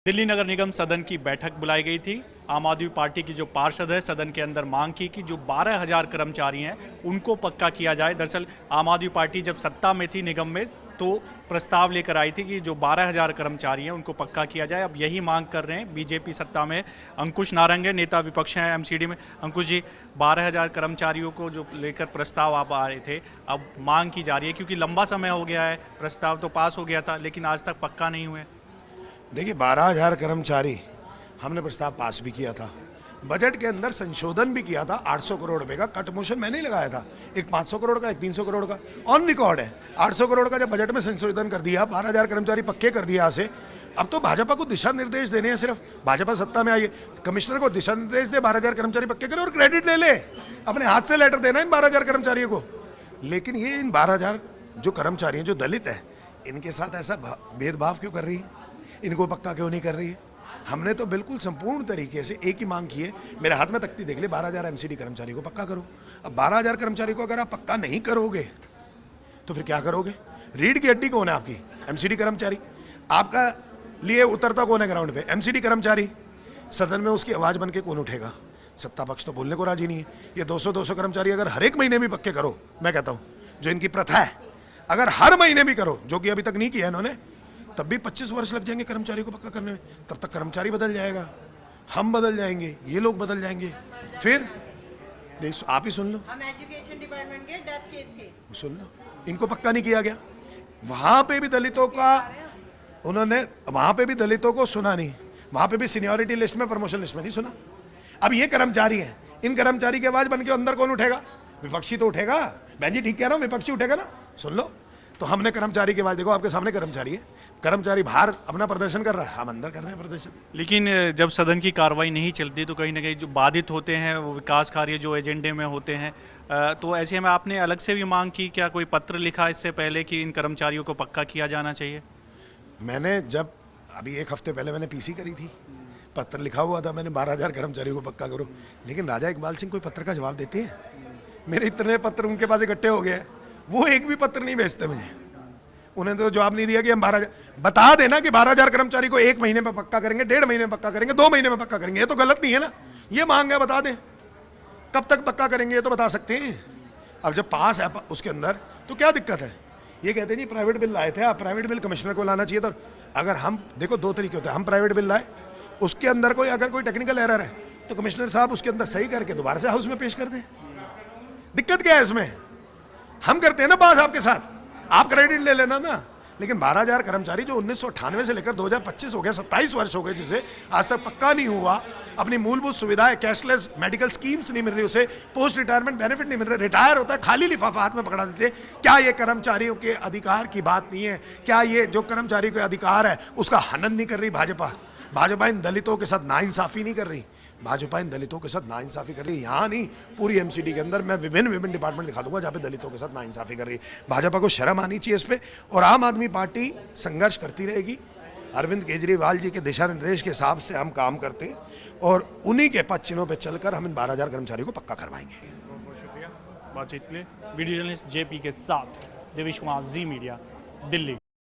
दिल्ली नगर निगम सदन की बैठक बुलाई गई थी। आम आदमी पार्टी की जो पार्षद है सदन के अंदर मांग की कि जो 12,000 कर्मचारी हैं उनको पक्का किया जाए। दरअसल आम आदमी पार्टी जब सत्ता में थी निगम में तो प्रस्ताव लेकर आई थी कि जो 12,000 कर्मचारी हैं उनको पक्का किया जाए। अब यही मांग कर रहे हैं बीजेपी सत्ता में। अंकुश नारंगे नेता विपक्ष हैं एमसीडी में। अंकुश जी, 12,000 कर्मचारियों को जो लेकर प्रस्ताव आप आ रहे थे, अब मांग की जा रही है क्योंकि लंबा समय हो गया है, प्रस्ताव तो पास हो गया था लेकिन आज तक पक्का नहीं हुए। देखिए 12,000 कर्मचारी हमने प्रस्ताव पास भी किया था, बजट के अंदर संशोधन भी किया था। 800 करोड़ रुपए का कट मोशन मैंने ही लगाया था, एक 500 करोड़ का, एक 300 करोड़ का, ऑन रिकॉर्ड है। 800 करोड़ का जब बजट में संशोधन कर दिया, 12,000 कर्मचारी पक्के कर दिया से। अब तो भाजपा को दिशा निर्देश देने हैं, सिर्फ भाजपा सत्ता में आई है, कमिश्नर को दिशा निर्देश दे, 12,000 कर्मचारी पक्के करे और क्रेडिट ले ले, अपने हाथ से लेटर देना इन 12,000 कर्मचारियों को। लेकिन ये इन 12,000 जो कर्मचारी हैं, जो दलित है, इनके साथ ऐसा भेदभाव क्यों कर रही है? इनको पक्का क्यों नहीं कर रही है? हमने तो बिल्कुल संपूर्ण तरीके से एक ही मांग की है। मेरे हाथ में तख्ती देख ले, 12,000 एमसीडी कर्मचारी को पक्का करो। अब 12,000 कर्मचारी को अगर आप पक्का नहीं करोगे तो फिर क्या करोगे? रीढ़ की हड्डी कौन है आपकी? एमसीडी कर्मचारी। आपका लिए उतरता कौन है ग्राउंड पे? एमसीडी कर्मचारी। सदन में उसकी आवाज बन के कौन उठेगा? सत्ता पक्ष तो बोलने को राजी नहीं है। ये 200-200 कर्मचारी अगर हर एक महीने भी पक्के करो, मैं कहता हूं जो इनकी प्रथा है, अगर हर महीने भी करो, जो कि अभी तक नहीं किया इन्होंने, तब भी 25 वर्ष लग जाएंगे कर्मचारी को पक्का करने में। तब तक कर्मचारी बदल जाएगा, हम बदल जाएंगे, ये लोग बदल जाएंगे। फिर आप ही सुन लो, हम एजुकेशन डिपार्टमेंट के डेथ केस के सुन लो, इनको पक्का नहीं किया गया। वहां पे भी दलितों का उन्होंने, वहां पे भी दलितों को सुना नहीं, वहां पे भी सीनियरिटी लिस्ट में, प्रमोशन लिस्ट में नहीं सुना। अब ये कर्मचारी है, इन कर्मचारी की आवाज बन के अंदर कौन उठेगा? विपक्षी तो उठेगा। बहन जी ठीक कह रहा हूं, विपक्षी उठेगा ना। सुन लो, तो हमने कर्मचारी की आवाज, देखो आपके सामने कर्मचारी है, कर्मचारी बाहर अपना प्रदर्शन कर रहा है, हम अंदर कर रहे हैं प्रदर्शन। लेकिन जब सदन की कार्रवाई नहीं चलती तो कहीं ना कहीं जो बाधित होते हैं वो विकास कार्य जो एजेंडे में होते हैं, तो ऐसे में आपने अलग से भी मांग की, क्या कोई पत्र लिखा इससे पहले कि इन कर्मचारियों को पक्का किया जाना चाहिए? मैंने जब अभी एक हफ्ते पहले मैंने पीसी करी थी, पत्र लिखा हुआ था मैंने, 12,000 कर्मचारियों को पक्का करो। लेकिन राजा इकबाल सिंह कोई पत्र का जवाब देते हैं? मेरे इतने पत्र उनके पास इकट्ठे हो गए, वो एक भी पत्र नहीं भेजते मुझे। उन्हें तो जवाब नहीं दिया कि हम 12,000 बता देना कि 12,000 कर्मचारी को 1 महीने में पक्का करेंगे, 1.5 महीने में पक्का करेंगे, 2 महीने में पक्का करेंगे। ये तो गलत नहीं है ना, ये मांग है, बता दें कब तक पक्का करेंगे, ये तो बता सकते हैं। अब जब पास है उसके अंदर तो क्या दिक्कत है? ये कहते नहीं प्राइवेट बिल लाए थे आप, प्राइवेट बिल कमिश्नर को लाना चाहिए था। अगर हम देखो, 2 तरीके होते हैं, हम प्राइवेट बिल लाए, उसके अंदर कोई अगर कोई टेक्निकल एरर है तो कमिश्नर साहब उसके अंदर सही करके दोबारा से हाउस में पेश कर दें। दिक्कत क्या है इसमें? हम करते हैं ना पास आपके साथ, आप क्रेडिट ले लेना ना। लेकिन 12,000 कर्मचारी जो 1998 से लेकर 2025 हो गया, 27 वर्ष हो गए, जिसे आज तक पक्का नहीं हुआ, अपनी मूलभूत सुविधाएं, कैशलेस मेडिकल स्कीम्स नहीं मिल रही, उसे पोस्ट रिटायरमेंट बेनिफिट नहीं मिल रहे, रिटायर होता है खाली लिफाफा हाथ में पकड़ा देते। क्या ये कर्मचारियों के अधिकार की बात नहीं है? क्या ये जो कर्मचारी के अधिकार है उसका हनन नहीं कर रही भाजपा? भाजपा इन दलितों के साथ नाइंसाफी नहीं कर रही, भाजपा इन दलितों के साथ नाइंसाफी कर रही है। यहाँ नहीं, पूरी एमसीडी के अंदर मैं विभिन्न डिपार्टमेंट दिखा दूंगा जहाँ पे दलितों के साथ नाइंसाफी कर रही है। भाजपा को शर्म आनी चाहिए इस पे, और आम आदमी पार्टी संघर्ष करती रहेगी। अरविंद केजरीवाल जी के दिशा निर्देश के हिसाब से हम काम करते हैं और उन्हीं के पद चिन्हों पर चलकर हम इन 12,000 कर्मचारियों को पक्का करवाएंगे। बहुत बहुत शुक्रिया बातचीत के लिए। वीडियो जर्नलिस्ट जेपी के साथ देवेश कुमार, जी मीडिया, दिल्ली।